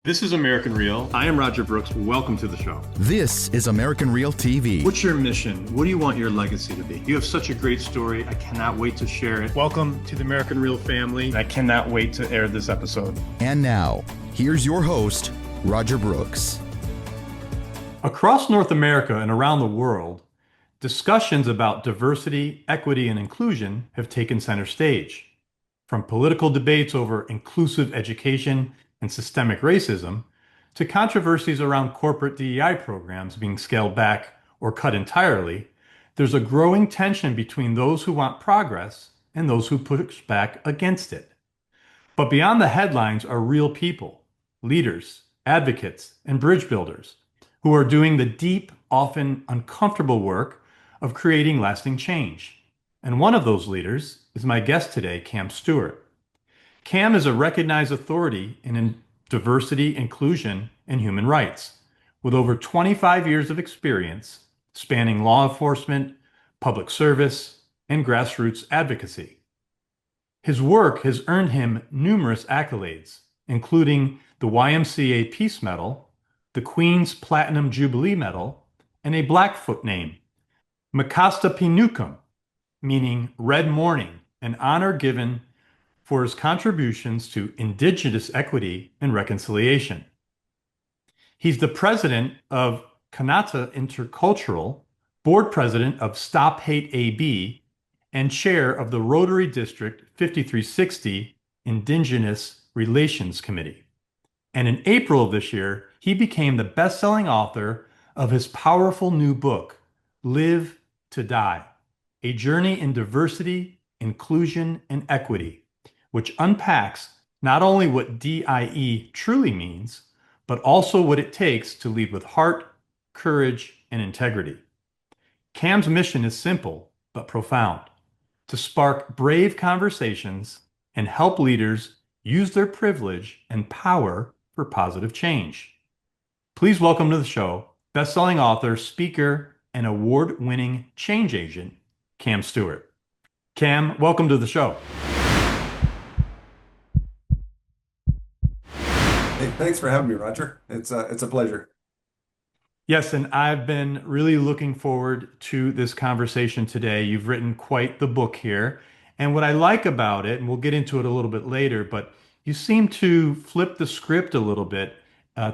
This is American Real. I am Roger Brooks. Welcome to the show. This is American Real TV. What's your mission? What do you want your legacy to be? You have such a great story. I cannot wait to share it. Welcome to the American Real family. I cannot wait to air this episode. And now, here's your host, Roger Brooks. Across North America and around the world, discussions about diversity, equity, and inclusion have taken center stage. From political debates over inclusive education and systemic racism, to controversies around corporate DEI programs being scaled back or cut entirely, there's a growing tension between those who want progress and those who push back against it. But beyond the headlines are real people, leaders, advocates, and bridge builders who are doing the deep, often uncomfortable work of creating lasting change. And one of those leaders is my guest today, Cam Stewart. Cam is a recognized authority in diversity, inclusion, and human rights, with over 25 years of experience spanning law enforcement, public service, and grassroots advocacy. His work has earned him numerous accolades, including the YMCA Peace Medal, the Queen's Platinum Jubilee Medal, and a Blackfoot name, Mikotsapinukum, meaning Red Morning, an honor given for his contributions to Indigenous equity and reconciliation. He's the president of Kanata Intercultural, board president of StopHateAB, and chair of the Rotary District 5360 Indigenous Relations Committee. And in April of this year, he became the best-selling author of his powerful new book, Live to Die: A Journey in Diversity, Inclusion, and Equity, which unpacks not only what DIE truly means, but also what it takes to lead with heart, courage, and integrity. Cam's mission is simple but profound: to spark brave conversations and help leaders use their privilege and power for positive change. Please welcome to the show best-selling author, speaker, and award-winning change agent, Cam Stewart. Cam, welcome to the show. Hey, thanks for having me, Roger. It's a pleasure. Yes, and I've been really looking forward to this conversation today. You've written quite the book here. And what I like about it, and we'll get into it a little bit later, but you seem to flip the script a little bit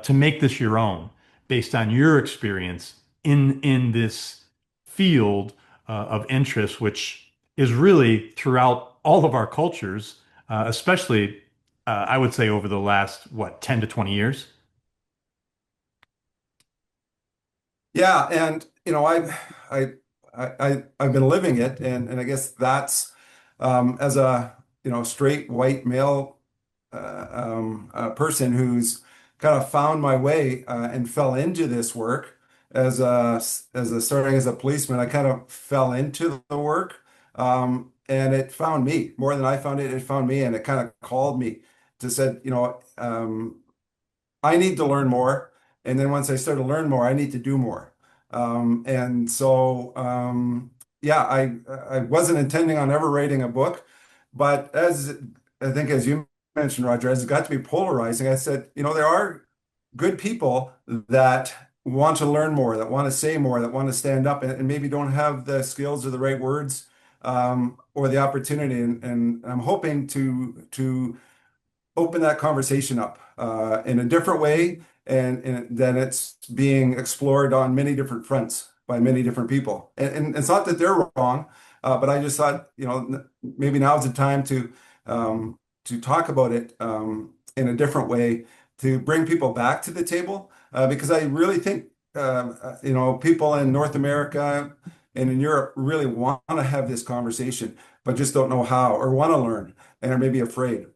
to make this your own, based on your experience in this field of interest, which is really throughout all of our cultures, especially I would say over the last, 10 to 20 years? Yeah, and I've been living it, and I guess that's as a straight white male person who's kind of found my way and fell into this work as a starting as a policeman. I kind of fell into the work, and it found me more than I found it. It found me, and it kind of called me to said, I need to learn more. And then once I started to learn more, I need to do more. And so, yeah, I wasn't intending on ever writing a book, but as you mentioned, Roger, as it got to be polarizing, I said, there are good people that want to learn more, that want to say more, that want to stand up, and maybe don't have the skills or the right words, or the opportunity. And I'm hoping to open that conversation up in a different way, and then it's being explored on many different fronts by many different people. And it's not that they're wrong, but I just thought, maybe now is the time to talk about it in a different way, to bring people back to the table, because I really think people in North America and in Europe really want to have this conversation, but just don't know how, or want to learn, and are maybe afraid.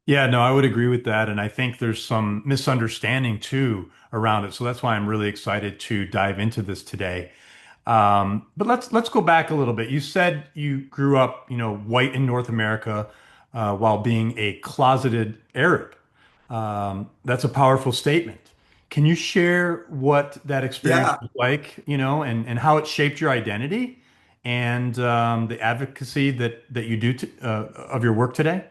Yeah, no, I would agree with that. And I think there's some misunderstanding too around it. So that's why I'm really excited to dive into this today. But let's go back a little bit. You said you grew up, white in North America, while being a closeted Arab. That's a powerful statement. Can you share what that experience Yeah, was like, and how it shaped your identity and the advocacy that you do of your work today?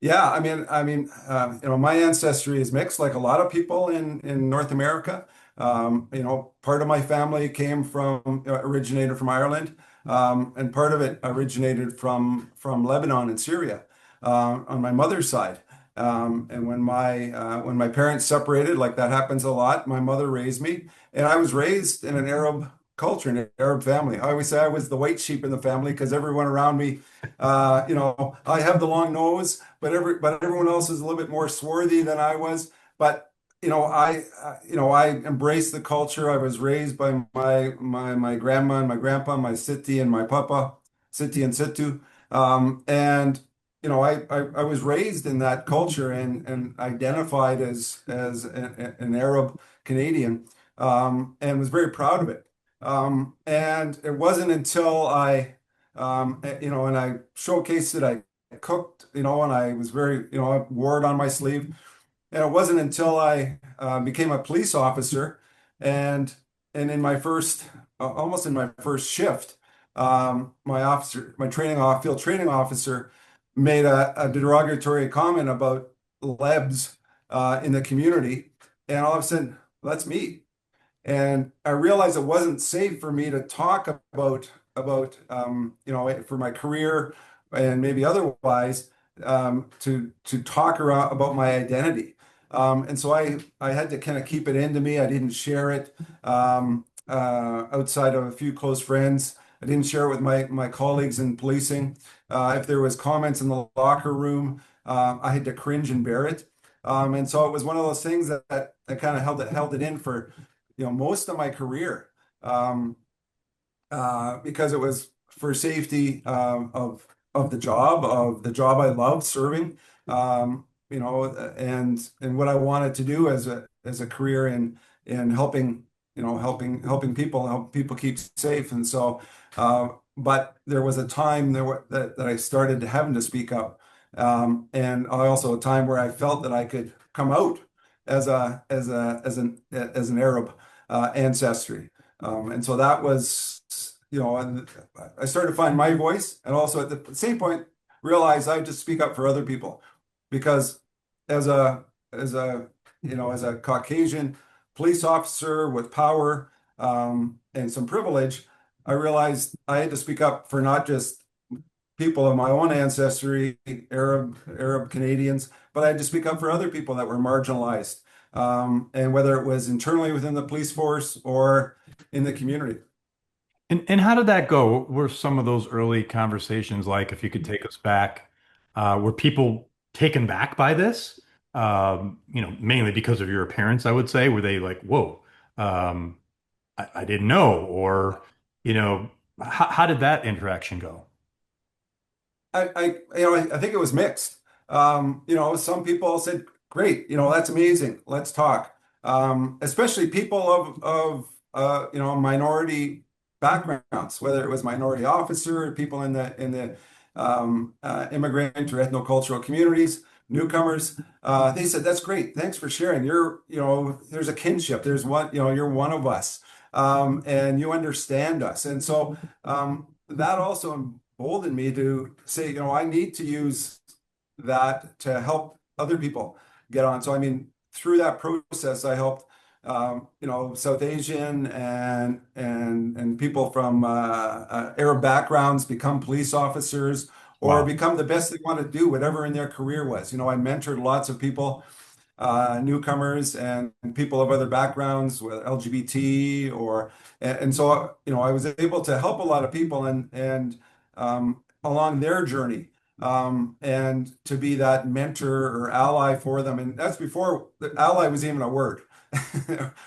Yeah, my ancestry is mixed, like a lot of people in North America. Part of my family originated from Ireland, and part of it originated from Lebanon and Syria, on my mother's side. And when my parents separated, like that happens a lot, my mother raised me, and I was raised in an Arab culture, in an Arab family. I always say I was the white sheep in the family because everyone around me, I have the long nose, but everyone else is a little bit more swarthy than I was. But I embraced the culture. I was raised by my grandma and my grandpa, my Siti and my papa, Siti and Situ. And I was raised in that culture and identified as an Arab Canadian, and was very proud of it. And it wasn't until and I showcased it, I cooked, and I was very, I wore it on my sleeve. And it wasn't until I became a police officer, and in my first, almost in my first shift, my field training officer made a derogatory comment about lebs in the community, and all of a sudden, let's meet. And I realized it wasn't safe for me to talk about for my career and maybe otherwise, to talk around about my identity. And so I had to kind of keep it into me. I didn't share it outside of a few close friends. I didn't share it with my colleagues in policing. If there was comments in the locker room, I had to cringe and bear it. And so it was one of those things that kind of held it in for most of my career, because it was for safety, of the job I loved serving, and what I wanted to do as a career in helping people, help people keep safe. And so, but there was a time that I started having to speak up, and also a time where I felt that I could come out as an Arab ancestry. And so that was, and I started to find my voice, and also at the same point realized I had to speak up for other people, because as a as a Caucasian police officer with power, and some privilege, I realized I had to speak up for not just people of my own ancestry, Arab Canadians, but I had to speak up for other people that were marginalized, and whether it was internally within the police force or in the community. And how did that go? What were some of those early conversations like, if you could take us back? Were people taken back by this? Mainly because of your appearance, I would say. Were they like, whoa, I didn't know? Or, how did that interaction go? I think it was mixed. Some people said, "Great, that's amazing. Let's talk." Especially people of minority backgrounds, whether it was minority officer, people in the immigrant or ethnocultural communities, newcomers. They said, "That's great. Thanks for sharing. There's a kinship. There's one, you're one of us, and you understand us." And so, that also emboldened me to say, I need to use that to help other people get on. So, through that process, I helped, South Asian and people from Arab backgrounds become police officers, or Wow. become the best they want to do, whatever in their career was. I mentored lots of people, newcomers and people of other backgrounds, with LGBT, and so I was able to help a lot of people and along their journey, and to be that mentor or ally for them. And that's before the ally was even a word,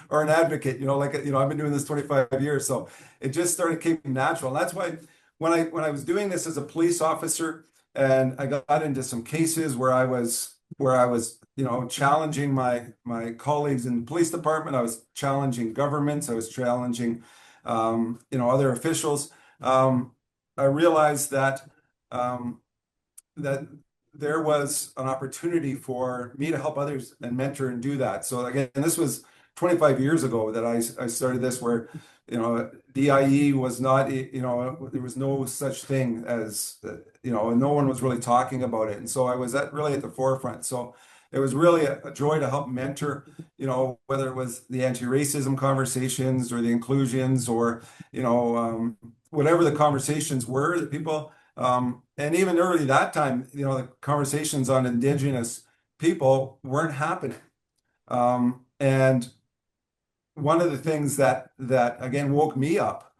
or an advocate. I've been doing this 25 years, so it just started came natural. And that's why when I was doing this as a police officer, and I got into some cases where I was challenging my colleagues in the police department, I was challenging governments, I was challenging other officials. I realized that there was an opportunity for me to help others and mentor and do that. So again, this was 25 years ago that I started this, where, DIE was not, there was no such thing as, no one was really talking about it. And so I was really at the forefront. So it was really a joy to help mentor, whether it was the anti-racism conversations or the inclusions, or, whatever the conversations were that people, and even early that time, the conversations on Indigenous people weren't happening. And one of the things that again woke me up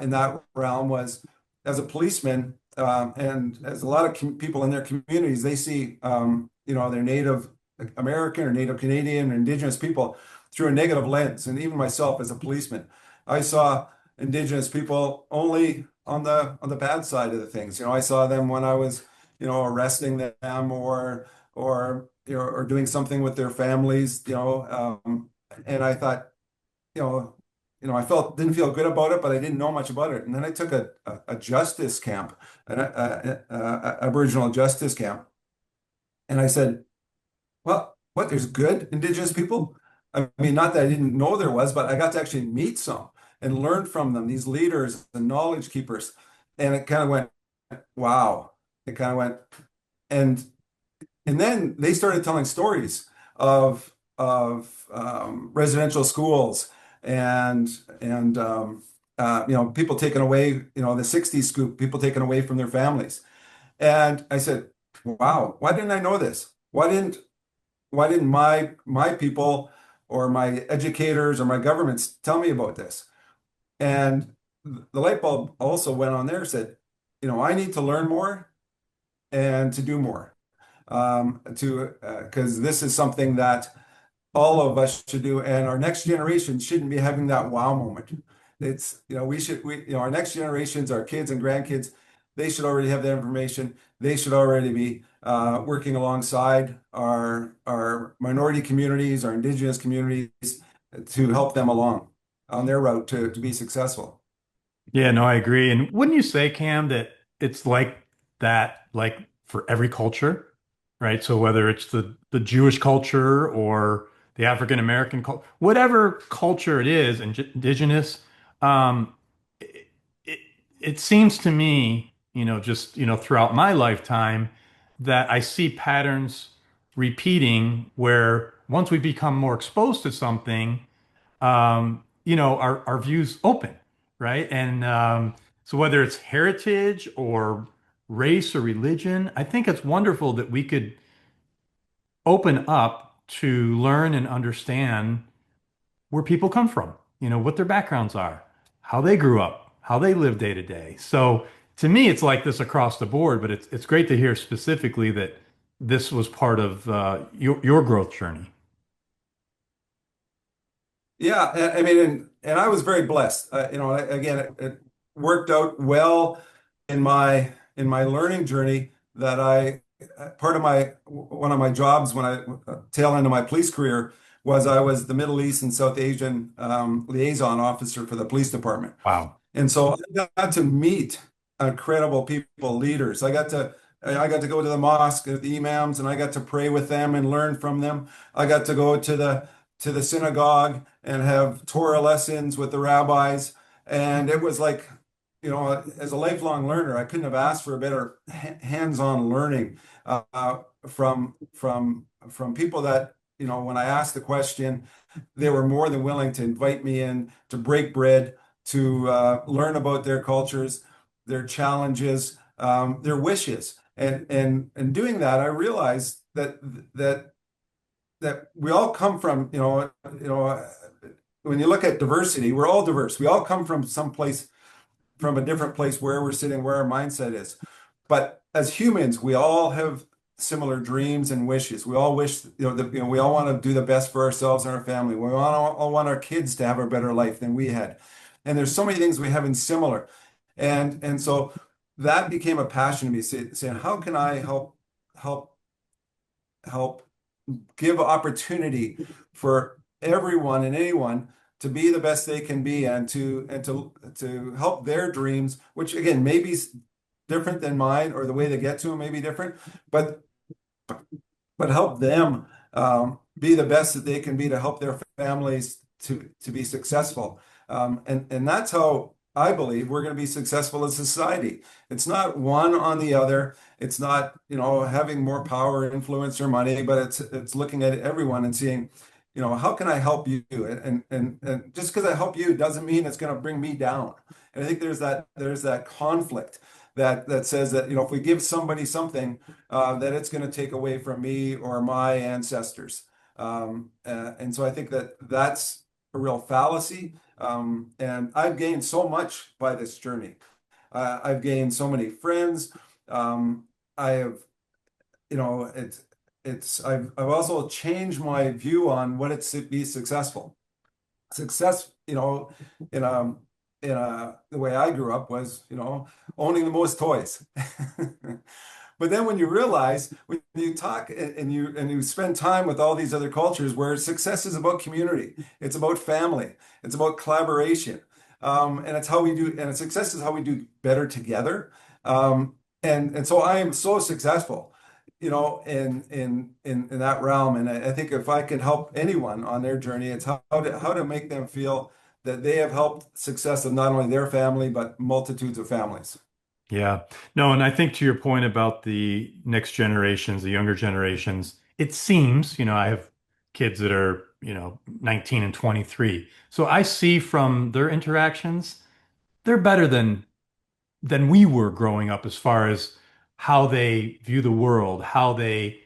in that realm was, as a policeman, and as a lot of people in their communities, they see their Native American or Native Canadian or Indigenous people through a negative lens. And even myself as a policeman, I saw Indigenous people only on the bad side of the things. I saw them when I was arresting them, or doing something with their families, and I thought, I didn't feel good about it, but I didn't know much about it. And then I took a justice camp, an Aboriginal justice camp, and I said, well, what? There's good Indigenous people? I mean, not that I didn't know there was, but I got to actually meet some and learn from them, these leaders and knowledge keepers, and it kind of went, wow. It kind of went, and then they started telling stories of residential schools, and people taken away, the 60s scoop, people taken away from their families. And I said, wow, why didn't I know this? Why didn't my people or my educators or my governments tell me about this? And the light bulb also went on there, said, I need to learn more and to do more, because this is something that all of us should do, and our next generation shouldn't be having that wow moment. It's, our next generations, our kids and grandkids, they should already have that information. They should already be working alongside our minority communities, our Indigenous communities, to help them along on their route to be successful. Yeah, no, I agree. And wouldn't you say, Cam, that it's like that, like for every culture, right? So whether it's the Jewish culture or the African American culture, whatever culture it is, indigenous, um, it, it it seems to me, just throughout my lifetime, that I see patterns repeating where once we become more exposed to something, our views open, right? And so whether it's heritage or race or religion, I think it's wonderful that we could open up to learn and understand where people come from, what their backgrounds are, how they grew up, how they live day to day. So to me, it's like this across the board, but it's great to hear specifically that this was part of your growth journey. Yeah, I mean, and I was very blessed. Again, it worked out well in my learning journey, that part of one of my jobs when tail end of my police career was, I was the Middle East and South Asian liaison officer for the police department. Wow. And so I got to meet incredible people, leaders. I got to go to the mosque with the imams, and I got to pray with them and learn from them. I got to go to the synagogue and have Torah lessons with the rabbis. And it was like, as a lifelong learner, I couldn't have asked for a better hands-on learning from people that, when I asked the question, they were more than willing to invite me in to break bread, to learn about their cultures, their challenges, their wishes. And doing that, I realized that we all come from, when you look at diversity, we're all diverse. We all come from from a different place, where we're sitting, where our mindset is. But as humans, we all have similar dreams and wishes. We all wish, we all want to do the best for ourselves and our family. We all want our kids to have a better life than we had. And there's so many things we have in similar. And so that became a passion to me, saying, how can I help give opportunity for everyone and anyone to be the best they can be, and to help their dreams, which again may be different than mine, or the way they get to them may be different, but help them be the best that they can be to help their families to be successful. And that's how I believe we're going to be successful as a society. It's not one on the other. It's not, having more power, influence, or money, but it's looking at everyone and seeing, how can I help you? And just because I help you doesn't mean it's going to bring me down. And I think there's that conflict that says that, if we give somebody something, that it's going to take away from me or my ancestors. And so I think that that's a real fallacy. And I've gained so much by this journey. I've gained so many friends. I have, I've also changed my view on what it's to be successful. Success, in a, the way I grew up was, owning the most toys. But then when you realize, when you talk and you spend time with all these other cultures where success is about community, it's about family, it's about collaboration, and it's how we do, and success is how we do better together. And so I am so successful, in that realm. And I think if I can help anyone on their journey, it's how to make them feel that they have helped success of not only their family, but multitudes of families. Yeah. No, and I think to your point about the next generations, the younger generations, it seems, I have kids that are, 19 and 23. So I see from their interactions, they're better than we were growing up as far as how they view the world, how they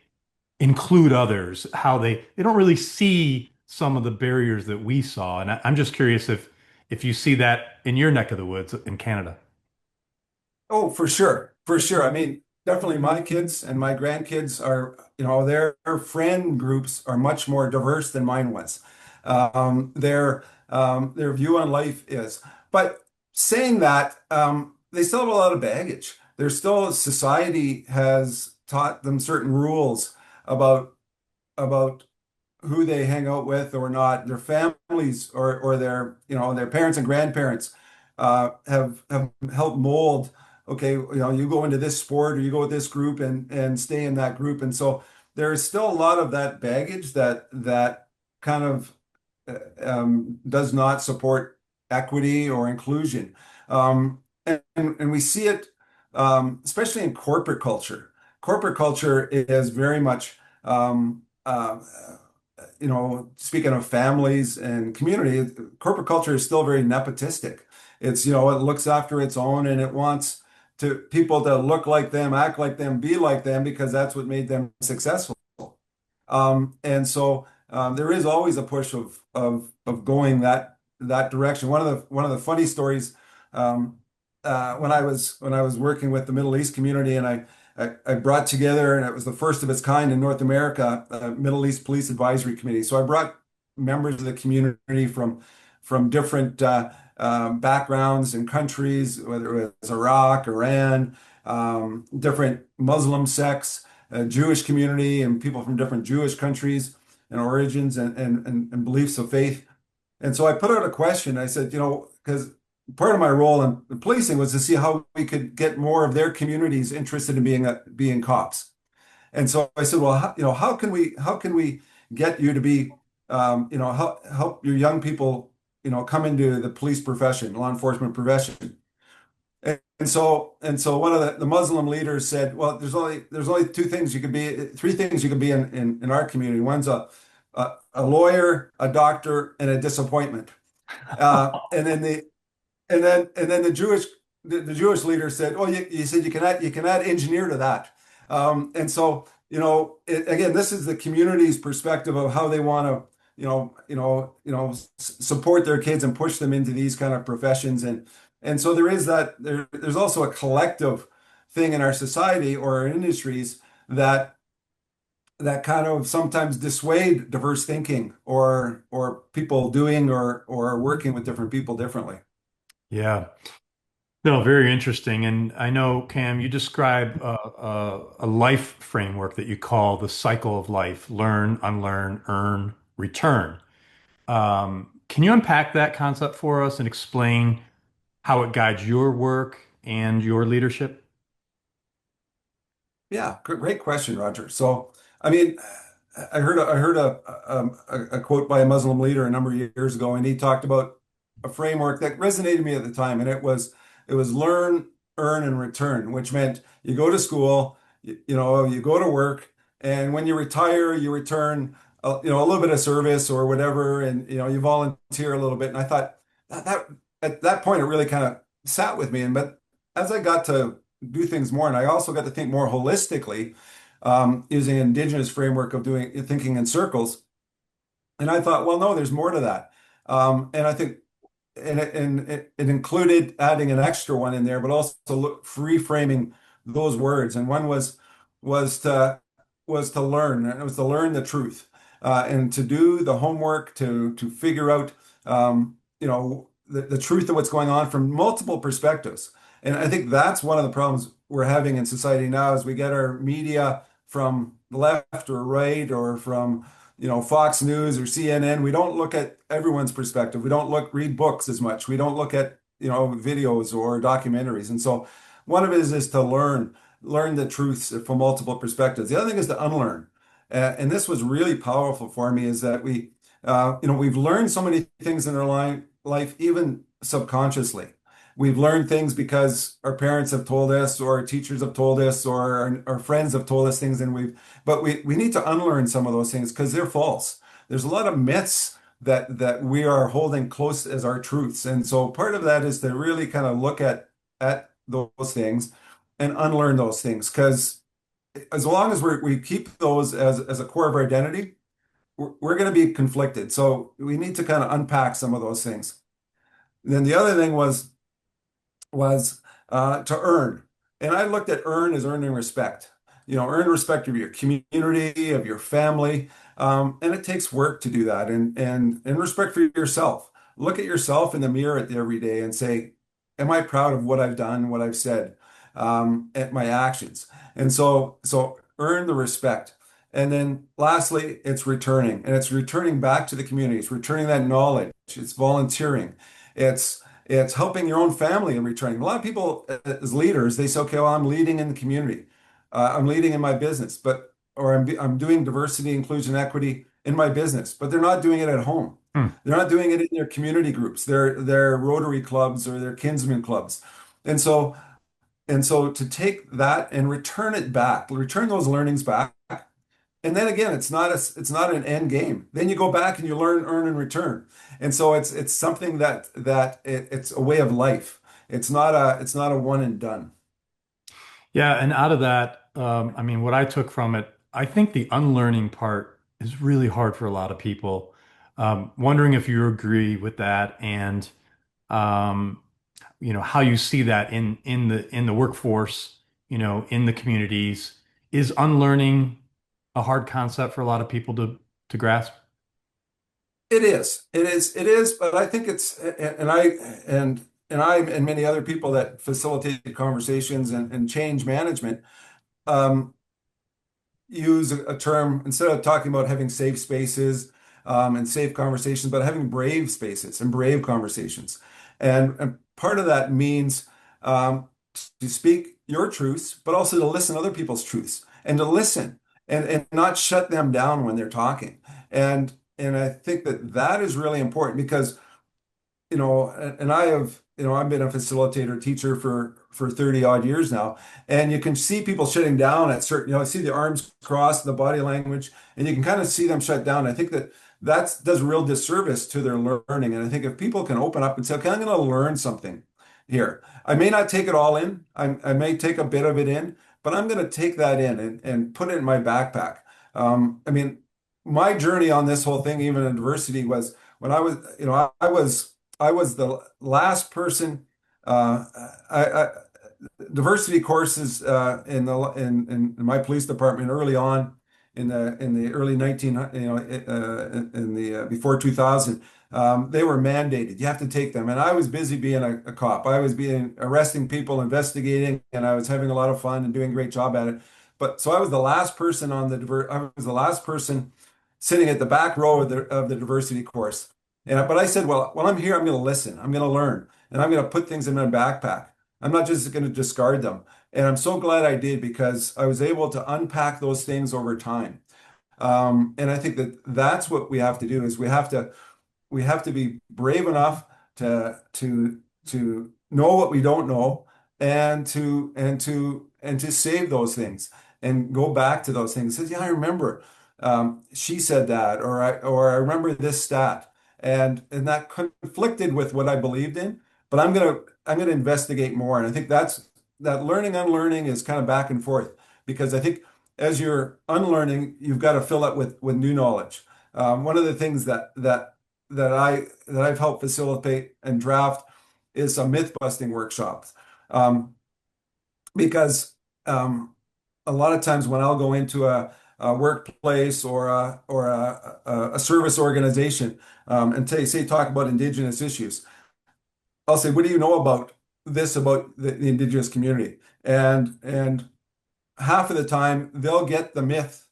include others, how they don't really see some of the barriers that we saw. And I'm just curious if you see that in your neck of the woods in Canada. Oh, for sure. For sure. I mean, definitely my kids and my grandkids are, their friend groups are much more diverse than mine was. Their view on life is. But saying that, they still have a lot of baggage. There's still society has taught them certain rules about about who they hang out with or not. Their families or their parents and grandparents have helped mold. Okay, you go into this sport or you go with this group and stay in that group, and so there's still a lot of that baggage that kind of does not support equity or inclusion. And we see it, especially in corporate culture. Corporate culture is very much, speaking of families and community, corporate culture is still very nepotistic. It looks after its own and it wants to people to look like them, act like them, be like them, because that's what made them successful. And so there is always a push of going that direction. One of the funny stories, when I was working with the Middle East community, and I brought together, and it was the first of its kind in North America, Middle East Police Advisory Committee. So I brought members of the community from different backgrounds and countries, whether it was Iraq, Iran, different Muslim sects, Jewish community, and people from different Jewish countries and origins and beliefs of faith. And so I put out a question. I said, because part of my role in policing was to see how we could get more of their communities interested in being cops. And so I said, well, how can we get you to be, help your young people, come into the police profession, law enforcement profession. And so one of the Muslim leaders said, well, there's only three things you can be in our community. One's a lawyer, a doctor, and a disappointment. And then the Jewish leader said, "Oh, you said you can add engineer to that." And so again, this is the community's perspective of how they want to support their kids and push them into these kind of professions. And so there's also a collective thing in our society or our industries that kind of sometimes dissuade diverse thinking or people doing or working with different people differently. Yeah. No, very interesting. And I know, Cam, you describe a life framework that you call the cycle of life: learn, unlearn, earn, return. Can you unpack that concept for us and explain how it guides your work and your leadership? Yeah, great question, Roger. So, I mean, I heard a quote by a Muslim leader a number of years ago, and he talked about a framework that resonated with me at the time, and it was learn, earn, and return, which meant you go to school, you go to work, and when you retire, you return, a little bit of service or whatever, and you volunteer a little bit. And I thought that at that point it really kind of sat with me, and but as I got to do things more, and I also got to think more holistically using an indigenous framework of doing thinking in circles. And I thought, well, no, there's more to that. And I think, and it included adding an extra one in there, but also reframing those words. And one was to was to learn, and it was to learn the truth, and to do the homework to figure out, the truth of what's going on from multiple perspectives. And I think that's one of the problems we're having in society now is we get our media from the left or right or from Fox News or CNN. We don't look at everyone's perspective. We don't read books as much. We don't look at videos or documentaries. And so one of it is to learn the truths from multiple perspectives. The other thing is to unlearn. And this was really powerful for me is that we've learned so many things in our life, even subconsciously. We've learned things because our parents have told us, or our teachers have told us, or our friends have told us things, but we need to unlearn some of those things because they're false. There's a lot of myths that we are holding close as our truths. And so part of that is to really kind of look at those things and unlearn those things. Because as long as we keep those as a core of our identity, we're going to be conflicted. So we need to kind of unpack some of those things. Then the other thing was to earn. And I looked at earn as earning respect. Earn respect of your community, of your family. And it takes work to do that. And respect for yourself. Look at yourself in the mirror every day and say, am I proud of what I've done, what I've said, at my actions? And so earn the respect. And then lastly, it's returning. And it's returning back to the community. It's returning that knowledge. It's volunteering. It's helping your own family and returning. A lot of people as leaders, they say, okay, well, I'm leading in the community. I'm leading in my business, or I'm doing diversity, inclusion, equity in my business, but they're not doing it at home. Hmm. They're not doing it in their community groups, their Rotary clubs or their kinsmen clubs. And so to take that and return it back, return those learnings back. And then again, it's not an end game. Then you go back and you learn, earn, and return. And so it's something it's a way of life. It's not a one and done. Yeah, and out of that, I mean, what I took from it, I think the unlearning part is really hard for a lot of people. Wondering if you agree with that, and um, how you see that in the workforce, in the communities. Is unlearning a hard concept for a lot of people to grasp? It is. It is. It is. But I think and many other people that facilitate conversations and change management um, use a term instead of talking about having safe spaces and safe conversations, but having brave spaces and brave conversations. And part of that means um, to speak your truths, but also to listen to other people's truths and to listen and not shut them down when they're talking. And I think that is really important because and I've been a facilitator teacher for 30 odd years now, and you can see people shutting down at certain, I see the arms crossed, the body language, and you can kind of see them shut down. I think that does real disservice to their learning. And I think if people can open up and say, okay, I'm going to learn something here. I may not take it all in. I may take a bit of it in, but I'm going to take that in and put it in my backpack. I mean, my journey on this whole thing, even in diversity, was when I was the last person. Uh, I diversity courses in my police department early on in the early 19 in the before 2000. They were mandated. You have to take them, and I was busy being a cop. I was being arresting people, investigating, and I was having a lot of fun and doing a great job at it. But so I was the last person I was the last person sitting at the back row of the diversity course. But I said, well, while I'm here, I'm going to listen. I'm going to learn, and I'm going to put things in my backpack. I'm not just going to discard them. And I'm so glad I did because I was able to unpack those things over time. And I think that that's what we have to do is we have to be brave enough to know what we don't know and to save those things and go back to those things. Says, yeah, I remember she said that, or I remember this stat, and that conflicted with what I believed in. But I'm gonna investigate more, and I think that learning unlearning is kind of back and forth because I think as you're unlearning, you've got to fill it with new knowledge. One of the things that I've helped facilitate and draft is some myth busting workshops. Um, because a lot of times when I'll go into a workplace or a service organization and talk about Indigenous issues, I'll say, "What do you know about this about the Indigenous community?" And half of the time they'll get the myth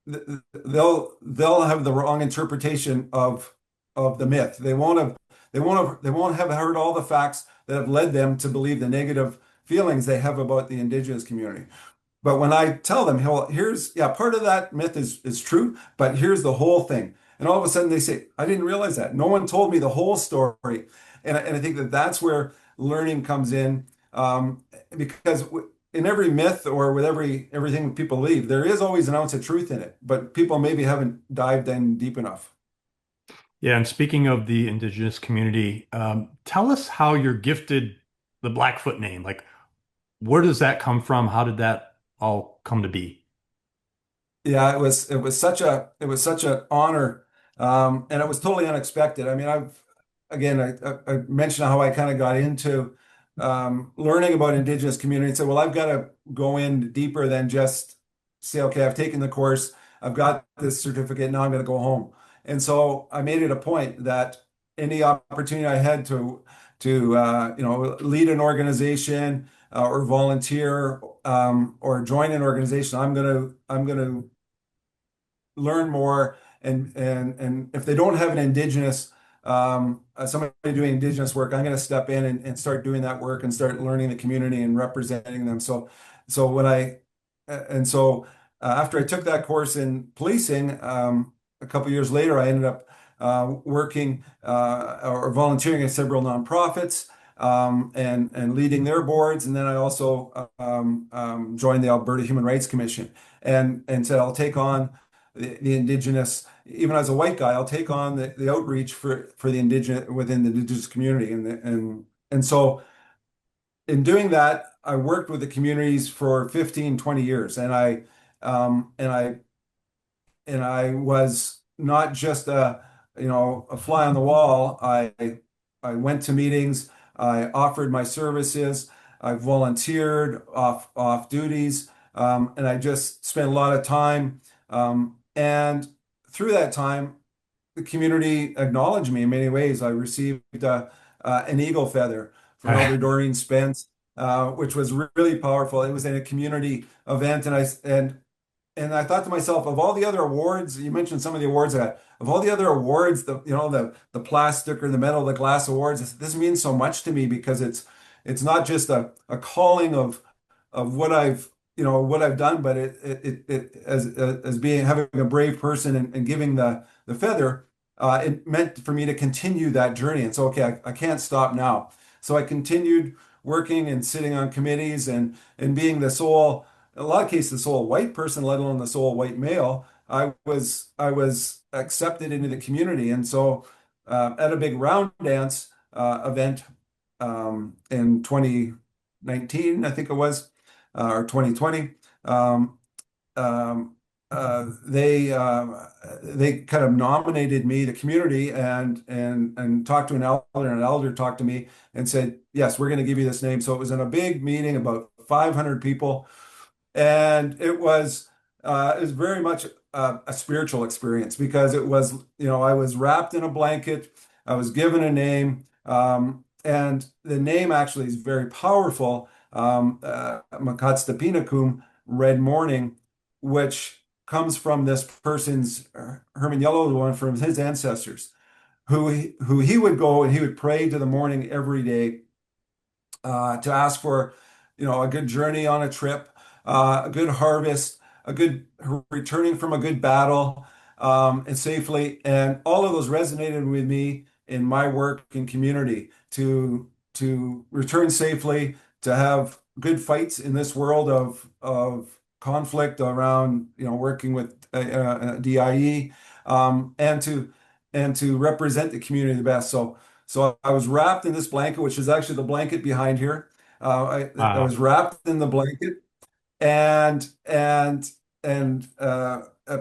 they'll have the wrong interpretation of the myth. They won't have heard all the facts that have led them to believe the negative feelings they have about the Indigenous community. But when I tell them, well, here's yeah, part of that myth is true, but here's the whole thing. And all of a sudden they say, I didn't realize that. No one told me the whole story. And I think that that's where learning comes in, because in every myth or with everything people believe, there is always an ounce of truth in it, but people maybe haven't dived in deep enough. Yeah, and speaking of the Indigenous community, tell us how you're gifted the Blackfoot name. Like, where does that come from? How did that all come to be? Yeah, it was such an honor, and it was totally unexpected. I mean, I mentioned how I kind of got into learning about Indigenous community and said, well, I've got to go in deeper than just say, okay, I've taken the course, I've got this certificate, now I'm going to go home. And so I made it a point that any opportunity I had to lead an organization or volunteer or join an organization, I'm gonna learn more. And if they don't have an Indigenous somebody doing Indigenous work, I'm going to step in and start doing that work and start learning the community and representing them. So when I and so after I took that course in policing, a couple years later, I ended up working or volunteering at several nonprofits and leading their boards. And then I also joined the Alberta Human Rights Commission and said I'll take on the Indigenous, even as a white guy, I'll take on the outreach for the Indigenous within the Indigenous community. And so in doing that, I worked with the communities for 15, 20 years. Um, and I and I was not just a fly on the wall. I went to meetings, I offered my services, I volunteered off duties, and I just spent a lot of time. And through that time, the community acknowledged me in many ways. I received an eagle feather from Elder Doreen Spence, which was really powerful. It was in a community event, and I thought to myself, of all the other awards, you mentioned some of the awards of all the other awards, the plastic or the metal, the glass awards, this means so much to me because it's not just a calling of what I've done, but it as being having a brave person and giving the feather, it meant for me to continue that journey. And so, okay, I can't stop now. So I continued working and sitting on committees and being the sole, in a lot of cases, the sole white person, let alone the sole white male. I was accepted into the community, and so at a big round dance event in 2019, I think it was, or 2020. Um, um, they kind of nominated me, the community, and talked to an elder, and an elder talked to me and said, "Yes, we're going to give you this name." So it was in a big meeting, about 500 people, and it was very much a spiritual experience because it was, I was wrapped in a blanket, I was given a name, and the name actually is very powerful. Mikotsapinukum, red morning, which comes from this person's Herman Yellow, one from his ancestors, who he would go and he would pray to the morning every day to ask for, a good journey on a trip, a good harvest, returning from a good battle, and safely. And all of those resonated with me in my work and community to return safely, to have good fights in this world of conflict around, working with DIE, and to represent the community the best. So I was wrapped in this blanket, which is actually the blanket behind here. I Wow. was wrapped in the blanket and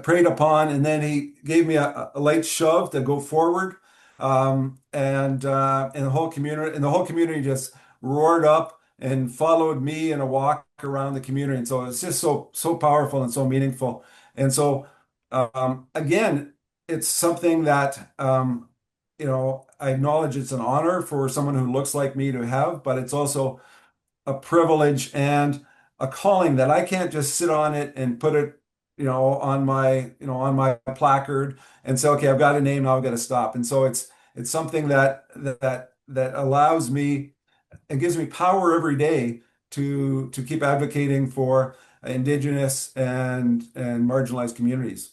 prayed upon, and then he gave me a light shove to go forward. And the whole community just roared up and followed me in a walk around the community. And so it's just so powerful and so meaningful. And so again, it's something that I acknowledge it's an honor for someone who looks like me to have, but it's also a privilege and a calling that I can't just sit on it and put it, on my placard and say, okay, I've got a name, now I've got to stop. And so it's something that allows me and gives me power every day to keep advocating for Indigenous and marginalized communities.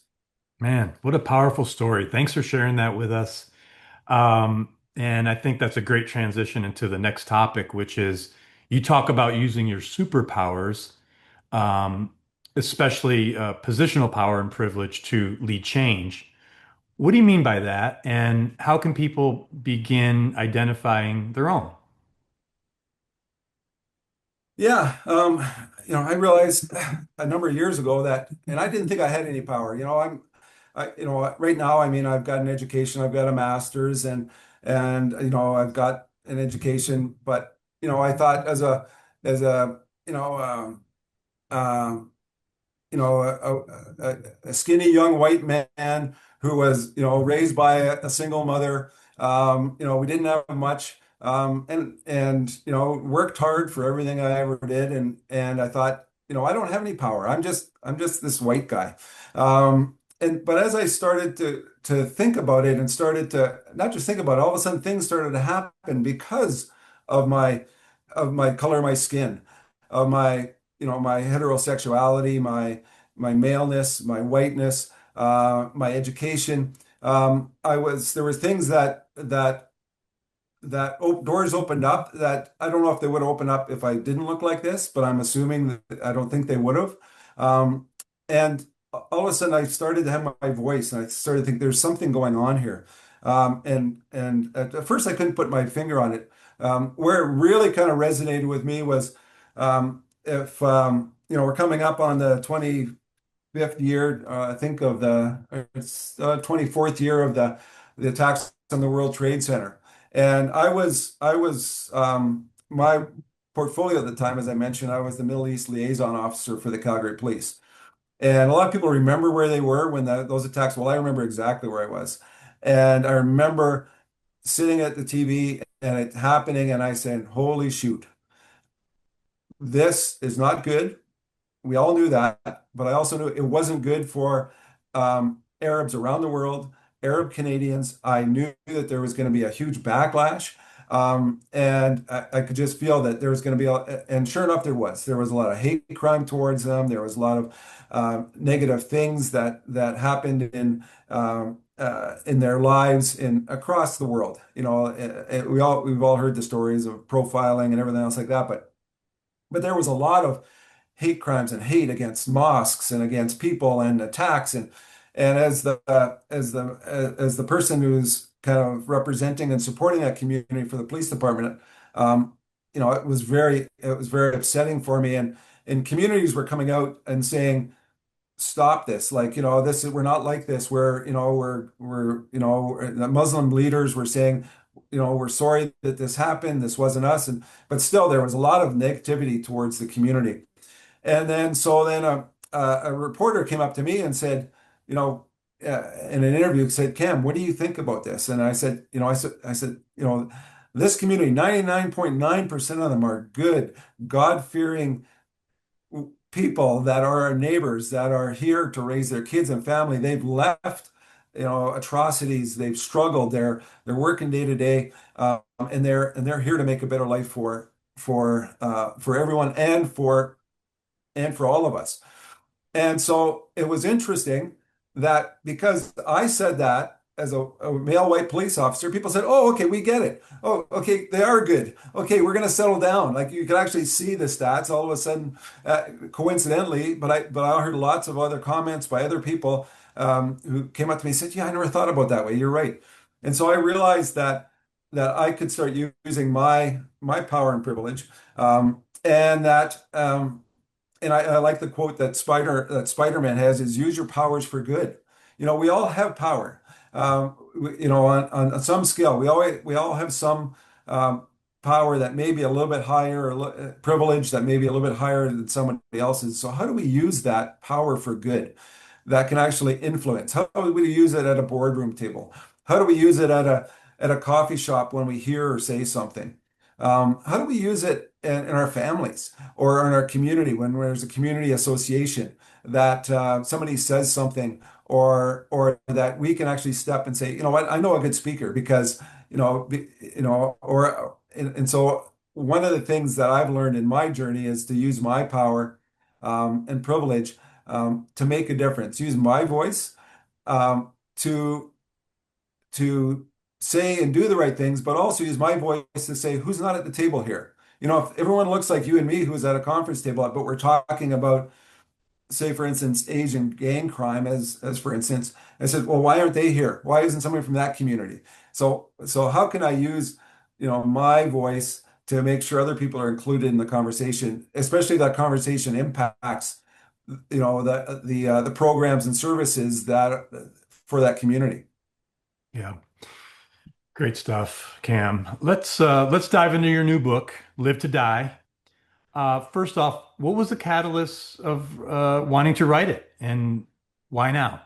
Man, what a powerful story. Thanks for sharing that with us. And I think that's a great transition into the next topic, which is you talk about using your superpowers, um, especially positional power and privilege to lead change. What do you mean by that? And how can people begin identifying their own? Yeah, I realized a number of years ago that, and I didn't think I had any power. Right now, I mean, I've got an education, I've got a master's, and I've got an education, but I thought as a um, a skinny young white man who was, raised by a single mother. We didn't have much, and worked hard for everything I ever did, and I thought, I don't have any power. I'm just this white guy. But as I started to think about it and started to not just think about it, all of a sudden things started to happen because of my color of my skin, of my heterosexuality, my maleness, my whiteness, my education. There were things that doors opened up that I don't know if they would have opened up if I didn't look like this, but I'm assuming that I don't think they would have. And all of a sudden, I started to have my voice, and I started to think there's something going on here. And at first, I couldn't put my finger on it. Where it really kind of resonated with me was, if we're coming up on the 25th year, I think, of it's 24th year of the attacks on the World Trade Center. And my portfolio at the time, as I mentioned, I was the Middle East liaison officer for the Calgary Police. And a lot of people remember where they were when those attacks. Well, I remember exactly where I was. And I remember sitting at the TV and it happening, and I said, holy shoot, this is not good. We all knew that, but I also knew it wasn't good for Arabs around the world, Arab Canadians. I knew that there was going to be a huge backlash, and I could just feel that there was going to be, and sure enough, there was. There was a lot of hate crime towards them. There was a lot of negative things that happened in their lives across the world. We've all heard the stories of profiling and everything else like that, but there was a lot of hate crimes and hate against mosques and against people and attacks, and as the person who's kind of representing and supporting that community for the police department, it was very upsetting for me, and communities were coming out and saying, stop this, like, we're not like this, the Muslim leaders were saying, we're sorry that this happened, this wasn't us, but still there was a lot of negativity towards the community. And then a reporter came up to me and said, you know, in an interview, said, Cam, what do you think about this? And I said, this community, 99.9% of them are good, God-fearing people that are our neighbors, that are here to raise their kids and family. They've left, atrocities. They've struggled. They're working day to day, and they're here to make a better life for everyone and for all of us. And so it was interesting that because I said that as a male white police officer, people said, "Oh, okay, we get it. Oh, okay, they are good. Okay, we're going to settle down." Like you could actually see the stats all of a sudden, coincidentally. But I heard lots of other comments by other people who came up to me and said, "Yeah, I never thought about it that way. You're right." And so I realized that I could start using my power and privilege, and that. And I like the quote that Spider-Man has is use your powers for good. We all have power. On some scale, we all have some power that may be a little bit higher, or privilege that may be a little bit higher than somebody else's. So how do we use that power for good that can actually influence? How do we use it at a boardroom table? How do we use it at a coffee shop when we hear or say something? How do we use it in our families or in our community when there's a community association that somebody says something or that we can actually step and say, you know what, I know a good speaker because and so one of the things that I've learned in my journey is to use my power and privilege to make a difference, use my voice to say and do the right things, but also use my voice to say who's not at the table here. If everyone looks like you and me who's at a conference table, but we're talking about, say, for instance, Asian gang crime, as for instance, I said, well, why aren't they here? Why isn't somebody from that community? So how can I use, my voice to make sure other people are included in the conversation, especially that conversation impacts, the programs and services that for that community. Yeah. Great stuff, Cam. Let's dive into your new book, Live to Die. First off, what was the catalyst of wanting to write it, and why now?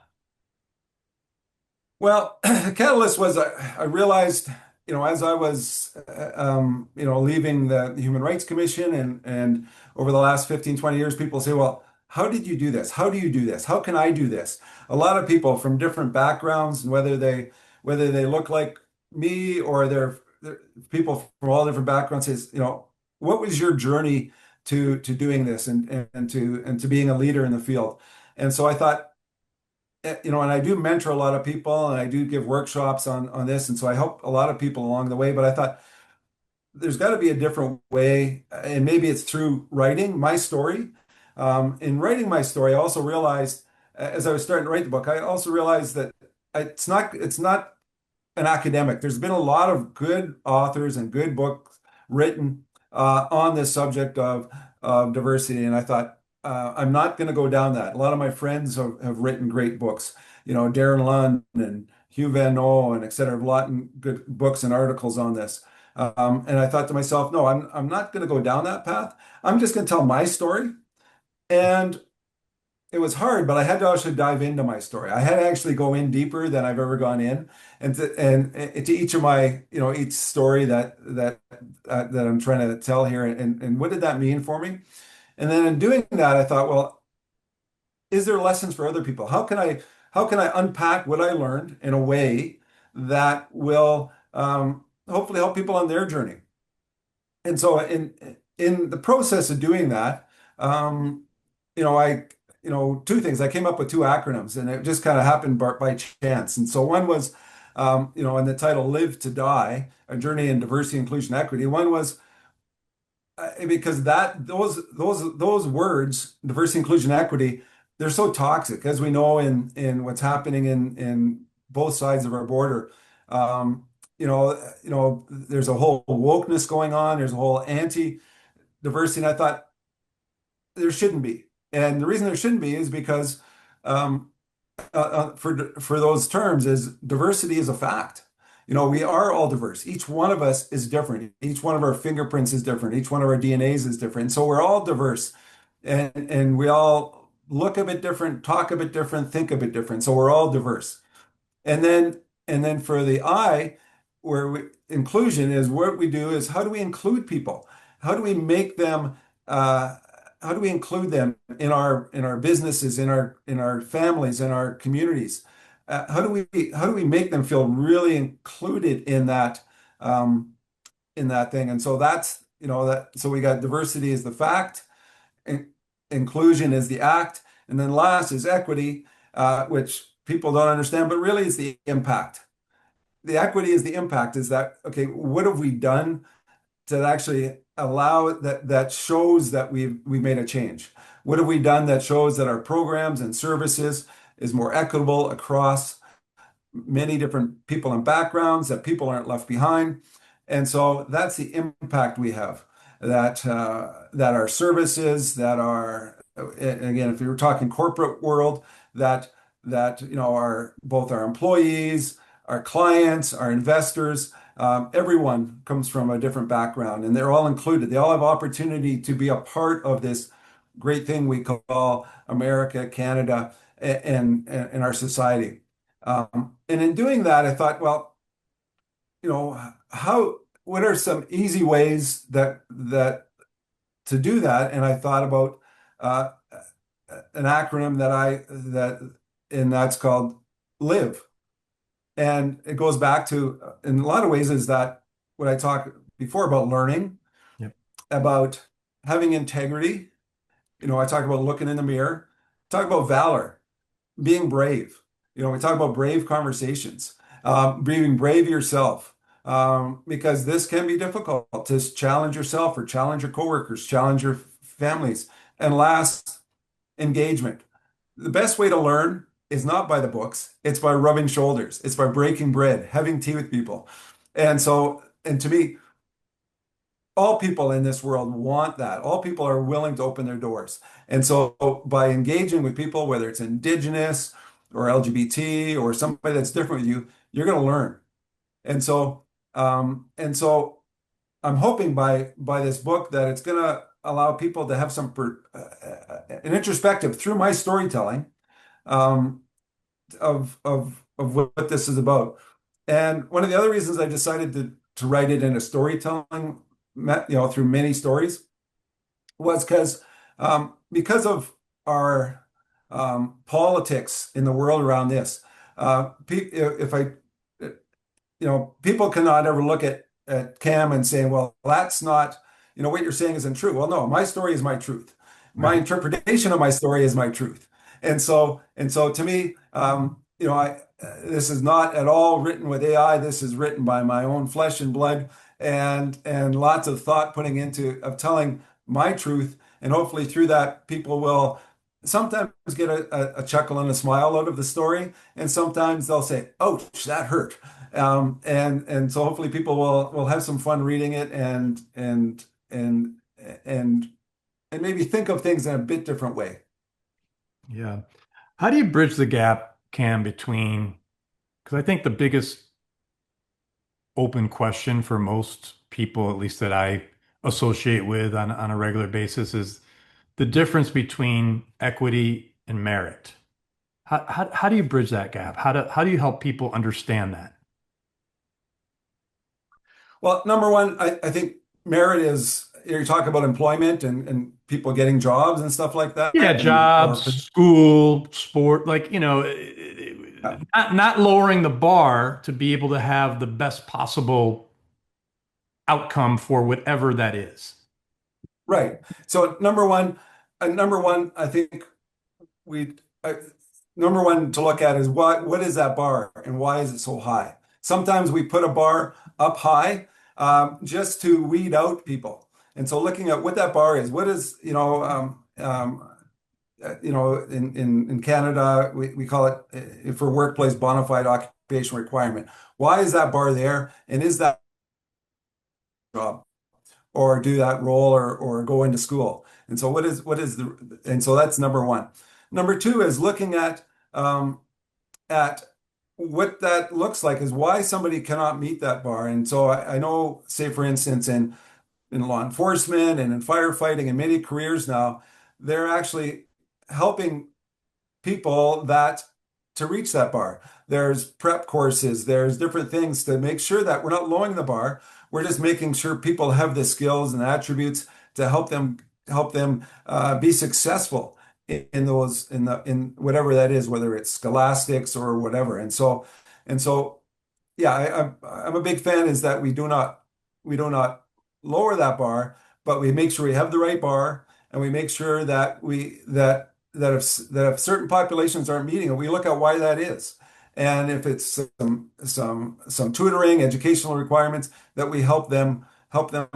Well, the catalyst was I realized, as I was, leaving the Human Rights Commission and over the last 15, 20 years, people say, well, how did you do this? How do you do this? How can I do this? A lot of people from different backgrounds, and whether they look like me or they're people from all different backgrounds says, what was your journey to doing this and to being a leader in the field? And so I thought, and I do mentor a lot of people and I do give workshops on this. And so I help a lot of people along the way. But I thought there's got to be a different way. And maybe it's through writing my story. In writing my story, I also realized, as I was starting to write the book, I also realized that it's not an academic. There's been a lot of good authors and good books written on this subject of diversity. And I thought, I'm not going to go down that. A lot of my friends have written great books, Darren Lund and Hugh Van Noy and et cetera, have a lot of good books and articles on this. And I thought to myself, no, I'm not going to go down that path. I'm just going to tell my story. And it was hard, but I had to actually dive into my story. I had to actually go in deeper than I've ever gone in, and to each of my, each story that I'm trying to tell here, and what did that mean for me? And then in doing that, I thought, well, is there lessons for other people? How can I unpack what I learned in a way that will hopefully help people on their journey? And so in the process of doing that, I two things. I came up with two acronyms, and it just kind of happened by chance. And so one was, in the title "Live to Die: A Journey in Diversity, Inclusion, Equity." One was because those words, diversity, inclusion, equity, they're so toxic, as we know in what's happening in both sides of our border. There's a whole wokeness going on. There's a whole anti-diversity, and I thought there shouldn't be. And the reason there shouldn't be is because for those terms is diversity is a fact. We are all diverse. Each one of us is different. Each one of our fingerprints is different. Each one of our DNAs is different. So we're all diverse, and we all look a bit different, talk a bit different, think a bit different. So we're all diverse. And then for the I, inclusion is what we do is how do we include people? How do we make them? How do we include them in our businesses, in our families, in our communities? How do we make them feel really included in that thing? And so that's that. So we got diversity is the fact, in- inclusion is the act, And then last is equity, which people don't understand, but really is the impact. The equity is the impact, is that, okay, what have we done to actually allow that shows that we've made a change? What have we done that shows that our programs and services is more equitable across many different people and backgrounds, that people aren't left behind? And so that's the impact we have. That our services, that are, again, if we were talking corporate world, that our both our employees, our clients, our investors, everyone comes from a different background, and they're all included. They all have opportunity to be a part of this great thing we call America, Canada, and our society. And in doing that, I thought, well, what are some easy ways that to do that? And I thought about uh, an acronym and that's called LIVE. And it goes back to, in a lot of ways, is that what I talked before about learning, Yep. about having integrity. I talk about looking in the mirror, talk about valor, being brave. We talk about brave conversations, being brave yourself, because this can be difficult to challenge yourself or challenge your coworkers, challenge your families. And last, engagement. The best way to learn is not by the books, it's by rubbing shoulders, it's by breaking bread, having tea with people. And to me, all people in this world want that. All people are willing to open their doors. And so by engaging with people, whether it's Indigenous or LGBT or somebody that's different with you, you're going to learn. And so I'm hoping by this book that it's going to allow people to have an introspective through my storytelling, um, of what this is about. And one of the other reasons I decided to write it in a storytelling, through many stories, was because of our politics in the world around this. If I, people cannot ever look at Cam and say, well, that's not, what you're saying isn't true. Well, no, my story is my truth. My Right. interpretation of my story is my truth. And so to me, this is not at all written with AI. This is written by my own flesh and blood, and lots of thought putting into of telling my truth. And hopefully through that, people will sometimes get a chuckle and a smile out of the story, and sometimes they'll say, "Ouch, that hurt." And so hopefully people will have some fun reading it, and and maybe think of things in a bit different way. Yeah. How do you bridge the gap, Cam, between, because I think the biggest open question for most people, at least that I associate with on a regular basis, is the difference between equity and merit. How do you bridge that gap? How do you help people understand that? Well, number one, I think merit is, you talk about employment and people getting jobs and stuff like that, Yeah, and jobs, school, sport, like, uh, not lowering the bar to be able to have the best possible outcome for whatever that is. right. So number one, I think we number one to look at is what is that bar and why is it so high? Sometimes we put a bar up high, just to weed out people. And so looking at what that bar is, what is, in Canada, we call it, for workplace bona fide occupation requirement. Why is that bar there? And is that job, or do that role, or go into school? And so and so that's number one. Number two is looking at what that looks like, is why somebody cannot meet that bar. And so I know, say for instance, in law enforcement and in firefighting and many careers now, they're actually helping people to reach that bar. There's prep courses, there's different things to make sure that we're not lowering the bar. We're just making sure people have the skills and attributes to help them be successful in whatever that is, whether it's scholastics or whatever. And so yeah, I'm a big fan is that we do not lower that bar, but we make sure we have the right bar, and we make sure that if certain populations aren't meeting it, we look at why that is. And if it's some tutoring, educational requirements, that we help them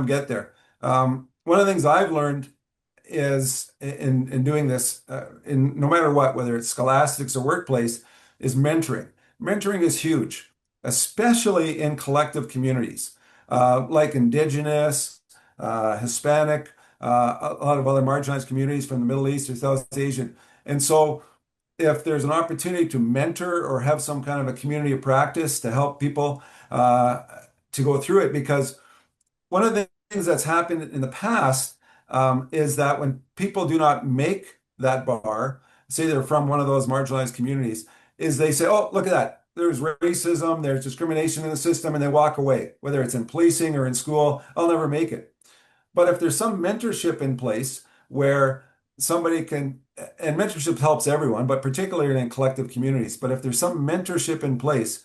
get there. One of the things I've learned is in doing this, in no matter what, whether it's scholastics or workplace, is mentoring. Mentoring is huge, especially in collective communities, like Indigenous, Hispanic, a lot of other marginalized communities from the Middle East or South Asian. And so if there's an opportunity to mentor or have some kind of a community of practice to help people to go through it, because one of the things that's happened in the past is that when people do not make that bar, say they're from one of those marginalized communities, is they say, oh, look at that. There's racism, there's discrimination in the system, and they walk away, whether it's in policing or in school, I'll never make it. But if there's some mentorship in place where somebody can, and mentorship helps everyone, but particularly in collective communities, but if there's some mentorship in place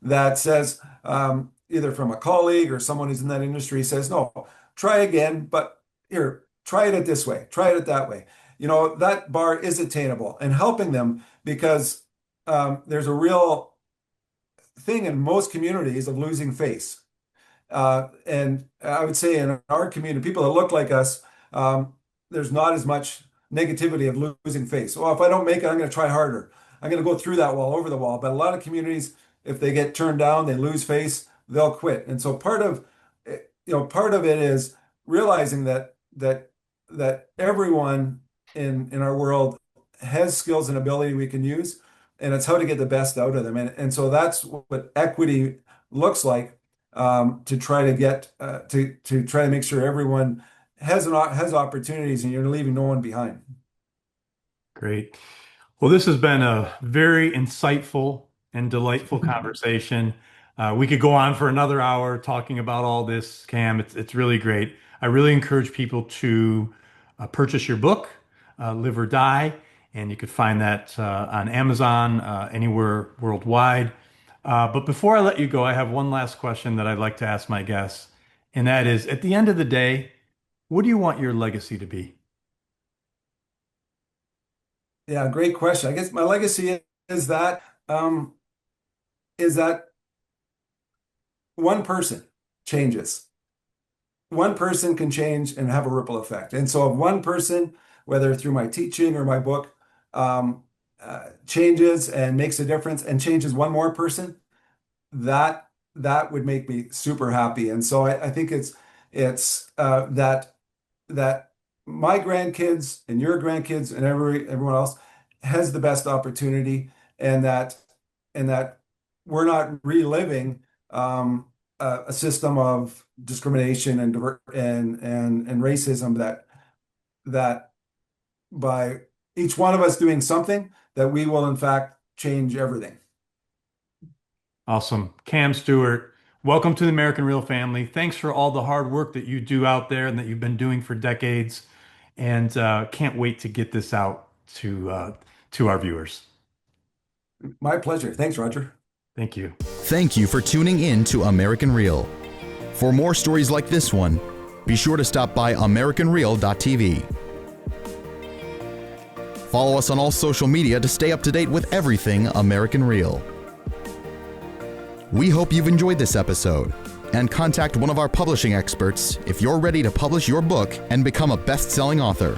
that says, either from a colleague or someone who's in that industry says, no, try again, but here, try it this way, try it that way. That bar is attainable, and helping them, because there's a real thing in most communities of losing face. And I would say in our community, people that look like us, there's not as much negativity of losing face. Well, if I don't make it, I'm going to try harder. I'm going to go through that wall, over the wall. But a lot of communities, if they get turned down, they lose face, they'll quit. And so part of it is realizing that everyone in our world has skills and ability we can use, and it's how to get the best out of them. And so that's what equity looks like, to try to get to try to make sure everyone has opportunities and you're leaving no one behind. Great. Well, this has been a very insightful and delightful conversation. We could go on for another hour talking about all this, Cam. It's really great. I really encourage people to purchase your book, Live or Die, and you could find that on Amazon, anywhere worldwide. But before I let you go, I have one last question that I'd like to ask my guests, and that is, at the end of the day, what do you want your legacy to be? Yeah, great question. I guess my legacy is that one person changes. One person can change and have a ripple effect. And so if one person, whether through my teaching or my book, changes and makes a difference and changes one more person, that would make me super happy. And so I think it's that my grandkids and your grandkids and everyone else has the best opportunity, and that we're not reliving a system of discrimination and racism, that by each one of us doing something, that we will in fact change everything. Awesome. Cam Stewart, welcome to the American Real family. Thanks for all the hard work that you do out there and that you've been doing for decades. And can't wait to get this out to our viewers. My pleasure. Thanks, Roger. Thank you. Thank you for tuning in to American Real. For more stories like this one, be sure to stop by AmericanReal.tv. Follow us on all social media to stay up to date with everything American Real. We hope you've enjoyed this episode, and contact one of our publishing experts if you're ready to publish your book and become a best-selling author.